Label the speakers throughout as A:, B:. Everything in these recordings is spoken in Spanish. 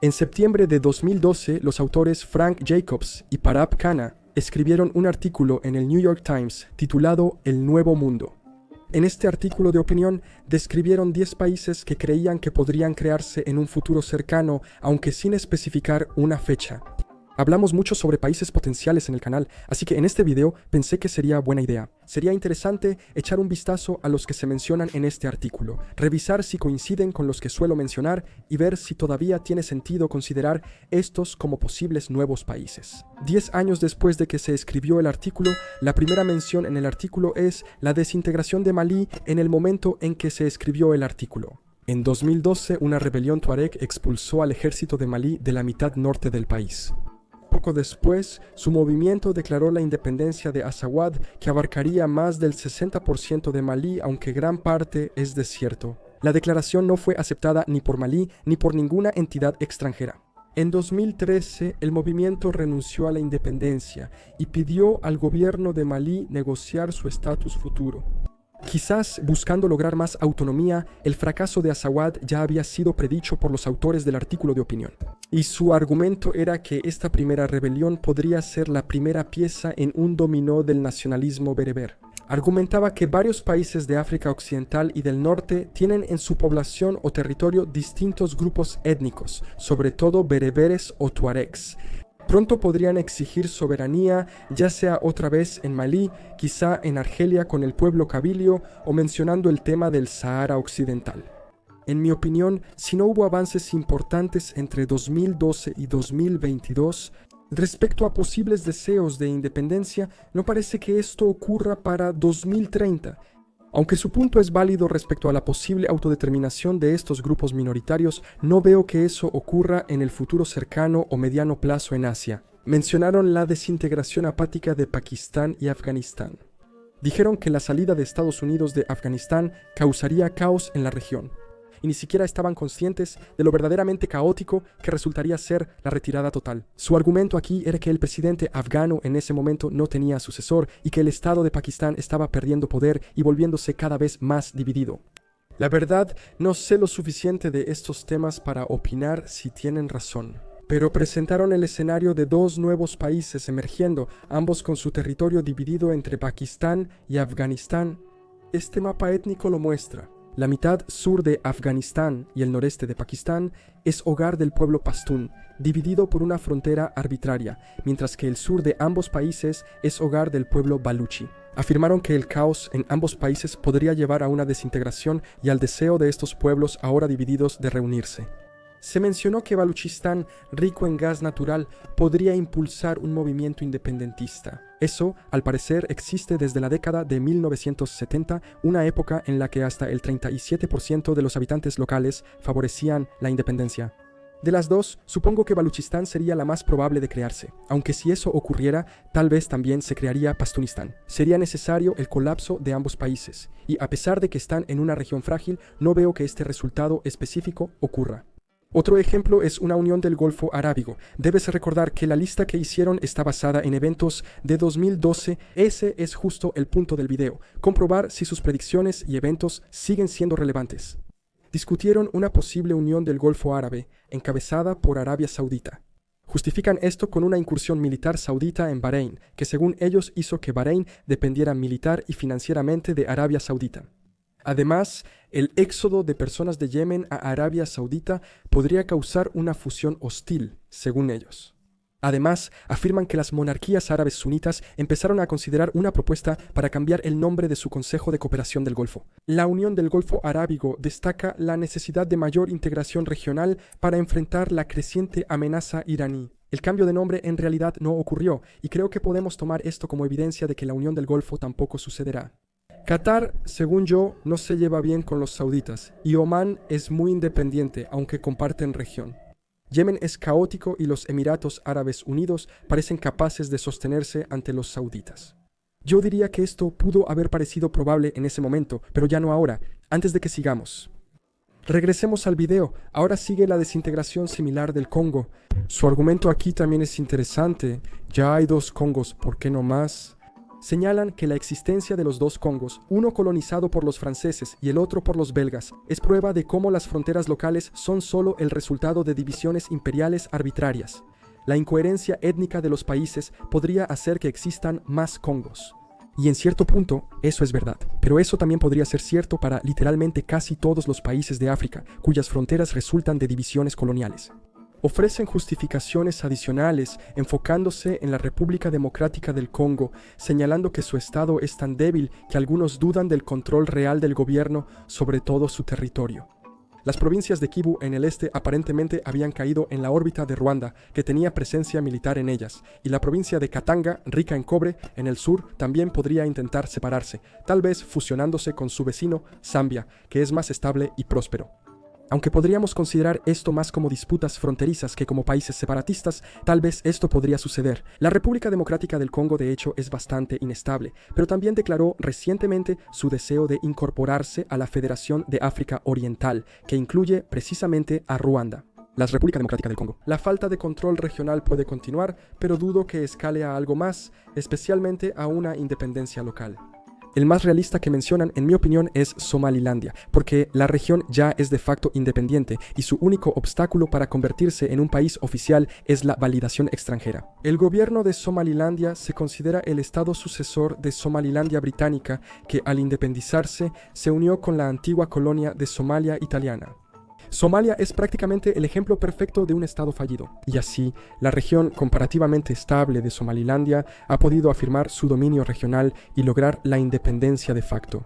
A: En septiembre de 2012, los autores Frank Jacobs y Parab Khanna escribieron un artículo en el New York Times titulado El Nuevo Mundo. En este artículo de opinión describieron 10 países que creían que podrían crearse en un futuro cercano, aunque sin especificar una fecha. Hablamos mucho sobre países potenciales en el canal, así que en este video pensé que sería buena idea. Sería interesante echar un vistazo a los que se mencionan en este artículo, revisar si coinciden con los que suelo mencionar y ver si todavía tiene sentido considerar estos como posibles nuevos países. 10 años después de que se escribió el artículo, la primera mención en el artículo es la desintegración de Malí en el momento en que se escribió el artículo. En 2012, una rebelión tuareg expulsó al ejército de Malí de la mitad norte del país. Poco después, su movimiento declaró la independencia de Azawad, que abarcaría más del 60% de Malí, aunque gran parte es desierto. La declaración no fue aceptada ni por Malí ni por ninguna entidad extranjera. En 2013, el movimiento renunció a la independencia y pidió al gobierno de Malí negociar su estatus futuro. Quizás buscando lograr más autonomía, el fracaso de Azawad ya había sido predicho por los autores del artículo de opinión. Y su argumento era que esta primera rebelión podría ser la primera pieza en un dominó del nacionalismo bereber. Argumentaba que varios países de África Occidental y del Norte tienen en su población o territorio distintos grupos étnicos, sobre todo bereberes o tuaregs. Pronto podrían exigir soberanía, ya sea otra vez en Malí, quizá en Argelia con el pueblo cabilio o mencionando el tema del Sahara Occidental. En mi opinión, si no hubo avances importantes entre 2012 y 2022, respecto a posibles deseos de independencia, no parece que esto ocurra para 2030. Aunque su punto es válido respecto a la posible autodeterminación de estos grupos minoritarios, no veo que eso ocurra en el futuro cercano o mediano plazo en Asia. Mencionaron la desintegración apática de Pakistán y Afganistán. Dijeron que la salida de Estados Unidos de Afganistán causaría caos en la región. Y ni siquiera estaban conscientes de lo verdaderamente caótico que resultaría ser la retirada total. Su argumento aquí era que el presidente afgano en ese momento no tenía sucesor y que el Estado de Pakistán estaba perdiendo poder y volviéndose cada vez más dividido. La verdad, no sé lo suficiente de estos temas para opinar si tienen razón. Pero presentaron el escenario de 2 nuevos países emergiendo, ambos con su territorio dividido entre Pakistán y Afganistán. Este mapa étnico lo muestra. La mitad sur de Afganistán y el noreste de Pakistán es hogar del pueblo pastún, dividido por una frontera arbitraria, mientras que el sur de ambos países es hogar del pueblo baluchi. Afirmaron que el caos en ambos países podría llevar a una desintegración y al deseo de estos pueblos ahora divididos de reunirse. Se mencionó que Baluchistán, rico en gas natural, podría impulsar un movimiento independentista. Eso, al parecer, existe desde la década de 1970, una época en la que hasta el 37% de los habitantes locales favorecían la independencia. De las dos, supongo que Baluchistán sería la más probable de crearse, aunque si eso ocurriera, tal vez también se crearía Pastunistán. Sería necesario el colapso de ambos países, y a pesar de que están en una región frágil, no veo que este resultado específico ocurra. Otro ejemplo es una unión del Golfo Arábigo. Debes recordar que la lista que hicieron está basada en eventos de 2012. Ese es justo el punto del video, comprobar si sus predicciones y eventos siguen siendo relevantes. Discutieron una posible unión del Golfo Árabe, encabezada por Arabia Saudita. Justifican esto con una incursión militar saudita en Bahrein, que según ellos hizo que Bahrein dependiera militar y financieramente de Arabia Saudita. Además, el éxodo de personas de Yemen a Arabia Saudita podría causar una fusión hostil, según ellos. Además, afirman que las monarquías árabes sunitas empezaron a considerar una propuesta para cambiar el nombre de su Consejo de Cooperación del Golfo. La Unión del Golfo Arábigo destaca la necesidad de mayor integración regional para enfrentar la creciente amenaza iraní. El cambio de nombre en realidad no ocurrió, y creo que podemos tomar esto como evidencia de que la Unión del Golfo tampoco sucederá. Qatar, según yo, no se lleva bien con los sauditas, y Omán es muy independiente, aunque comparten región. Yemen es caótico y los Emiratos Árabes Unidos parecen capaces de sostenerse ante los sauditas. Yo diría que esto pudo haber parecido probable en ese momento, pero ya no ahora, antes de que sigamos. Regresemos al video. Ahora sigue la desintegración similar del Congo. Su argumento aquí también es interesante. Ya hay 2 Congos, ¿por qué no más? señalan que la existencia de los dos Congos, uno colonizado por los franceses y el otro por los belgas, es prueba de cómo las fronteras locales son solo el resultado de divisiones imperiales arbitrarias. La incoherencia étnica de los países podría hacer que existan más Congos. Y en cierto punto, eso es verdad. Pero eso también podría ser cierto para literalmente casi todos los países de África, cuyas fronteras resultan de divisiones coloniales. Ofrecen justificaciones adicionales enfocándose en la República Democrática del Congo, señalando que su estado es tan débil que algunos dudan del control real del gobierno sobre todo su territorio. Las provincias de Kivu en el este aparentemente habían caído en la órbita de Ruanda, que tenía presencia militar en ellas, y la provincia de Katanga, rica en cobre, en el sur, también podría intentar separarse, tal vez fusionándose con su vecino, Zambia, que es más estable y próspero. Aunque podríamos considerar esto más como disputas fronterizas que como países separatistas, tal vez esto podría suceder. La República Democrática del Congo, de hecho, es bastante inestable, pero también declaró recientemente su deseo de incorporarse a la Federación de África Oriental, que incluye precisamente a Ruanda. La República Democrática del Congo. La falta de control regional puede continuar, pero dudo que escale a algo más, especialmente a una independencia local. El más realista que mencionan, en mi opinión, es Somalilandia, porque la región ya es de facto independiente y su único obstáculo para convertirse en un país oficial es la validación extranjera. El gobierno de Somalilandia se considera el estado sucesor de Somalilandia británica, que al independizarse se unió con la antigua colonia de Somalia italiana. Somalia es prácticamente el ejemplo perfecto de un estado fallido, y así, la región comparativamente estable de Somalilandia ha podido afirmar su dominio regional y lograr la independencia de facto.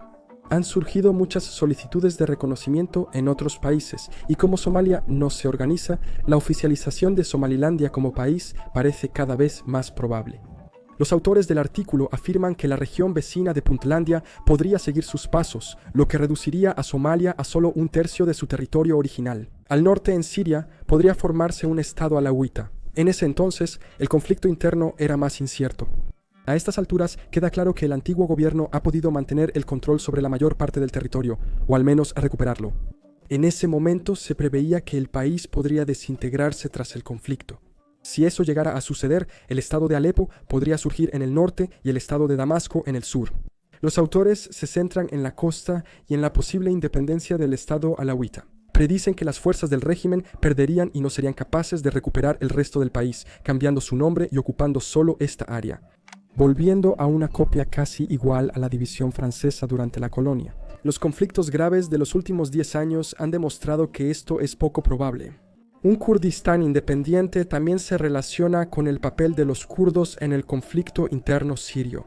A: Han surgido muchas solicitudes de reconocimiento en otros países, y como Somalia no se organiza, la oficialización de Somalilandia como país parece cada vez más probable. Los autores del artículo afirman que la región vecina de Puntlandia podría seguir sus pasos, lo que reduciría a Somalia a solo un tercio de su territorio original. Al norte, en Siria, podría formarse un estado alawita. En ese entonces, el conflicto interno era más incierto. A estas alturas, queda claro que el antiguo gobierno ha podido mantener el control sobre la mayor parte del territorio, o al menos recuperarlo. En ese momento se preveía que el país podría desintegrarse tras el conflicto. Si eso llegara a suceder, el estado de Alepo podría surgir en el norte y el estado de Damasco en el sur. Los autores se centran en la costa y en la posible independencia del estado alawita. Predicen que las fuerzas del régimen perderían y no serían capaces de recuperar el resto del país, cambiando su nombre y ocupando solo esta área, volviendo a una copia casi igual a la división francesa durante la colonia. Los conflictos graves de los últimos 10 años han demostrado que esto es poco probable. Un Kurdistán independiente también se relaciona con el papel de los kurdos en el conflicto interno sirio.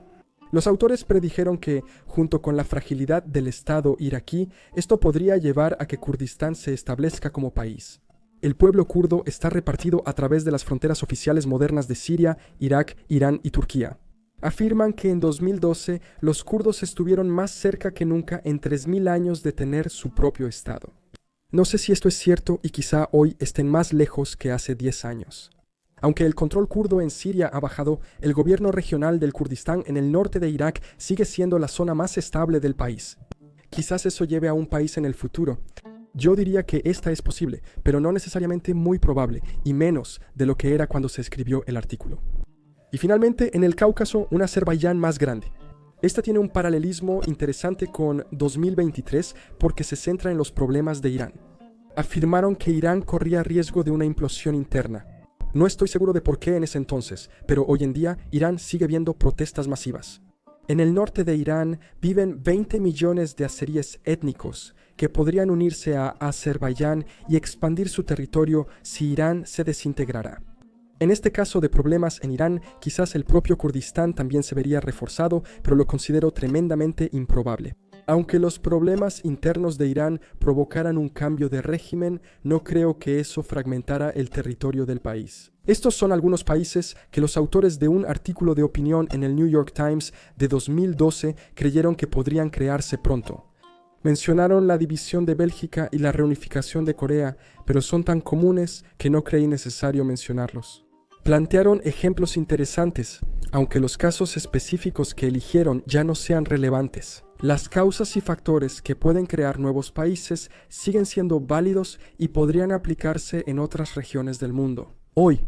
A: Los autores predijeron que, junto con la fragilidad del Estado iraquí, esto podría llevar a que Kurdistán se establezca como país. El pueblo kurdo está repartido a través de las fronteras oficiales modernas de Siria, Irak, Irán y Turquía. Afirman que en 2012 los kurdos estuvieron más cerca que nunca en 3000 años de tener su propio Estado. No sé si esto es cierto y quizá hoy estén más lejos que hace 10 años. Aunque el control kurdo en Siria ha bajado, el gobierno regional del Kurdistán en el norte de Irak sigue siendo la zona más estable del país. Quizás eso lleve a un país en el futuro. Yo diría que esta es posible, pero no necesariamente muy probable, y menos de lo que era cuando se escribió el artículo. Y finalmente, en el Cáucaso, un Azerbaiyán más grande. Esta tiene un paralelismo interesante con 2023 porque se centra en los problemas de Irán. Afirmaron que Irán corría riesgo de una implosión interna. No estoy seguro de por qué en ese entonces, pero hoy en día Irán sigue viendo protestas masivas. En el norte de Irán viven 20 millones de azeríes étnicos que podrían unirse a Azerbaiyán y expandir su territorio si Irán se desintegrara. En este caso de problemas en Irán, quizás el propio Kurdistán también se vería reforzado, pero lo considero tremendamente improbable. Aunque los problemas internos de Irán provocaran un cambio de régimen, no creo que eso fragmentara el territorio del país. Estos son algunos países que los autores de un artículo de opinión en el New York Times de 2012 creyeron que podrían crearse pronto. Mencionaron la división de Bélgica y la reunificación de Corea, pero son tan comunes que no creí necesario mencionarlos. Plantearon ejemplos interesantes, aunque los casos específicos que eligieron ya no sean relevantes. Las causas y factores que pueden crear nuevos países siguen siendo válidos y podrían aplicarse en otras regiones del mundo. Hoy,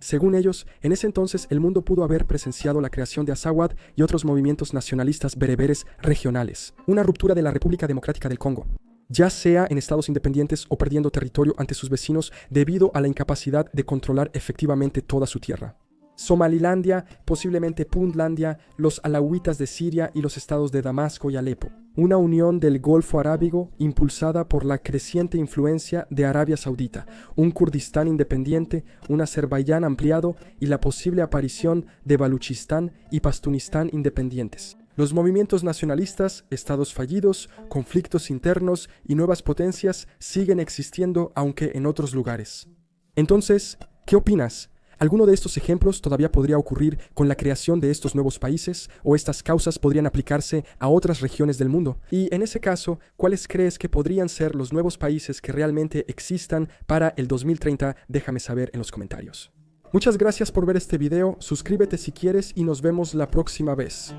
A: Según ellos, en ese entonces el mundo pudo haber presenciado la creación de Azawad y otros movimientos nacionalistas bereberes regionales, una ruptura de la República Democrática del Congo, ya sea en estados independientes o perdiendo territorio ante sus vecinos debido a la incapacidad de controlar efectivamente toda su tierra. Somalilandia, posiblemente Puntlandia, los alawitas de Siria y los estados de Damasco y Alepo. Una unión del Golfo Arábigo impulsada por la creciente influencia de Arabia Saudita, un Kurdistán independiente, un Azerbaiyán ampliado y la posible aparición de Baluchistán y Pastunistán independientes. Los movimientos nacionalistas, estados fallidos, conflictos internos y nuevas potencias siguen existiendo aunque en otros lugares. Entonces, ¿qué opinas? ¿Alguno de estos ejemplos todavía podría ocurrir con la creación de estos nuevos países o estas causas podrían aplicarse a otras regiones del mundo? Y en ese caso, ¿cuáles crees que podrían ser los nuevos países que realmente existan para el 2030? Déjame saber en los comentarios. Muchas gracias por ver este video, suscríbete si quieres y nos vemos la próxima vez.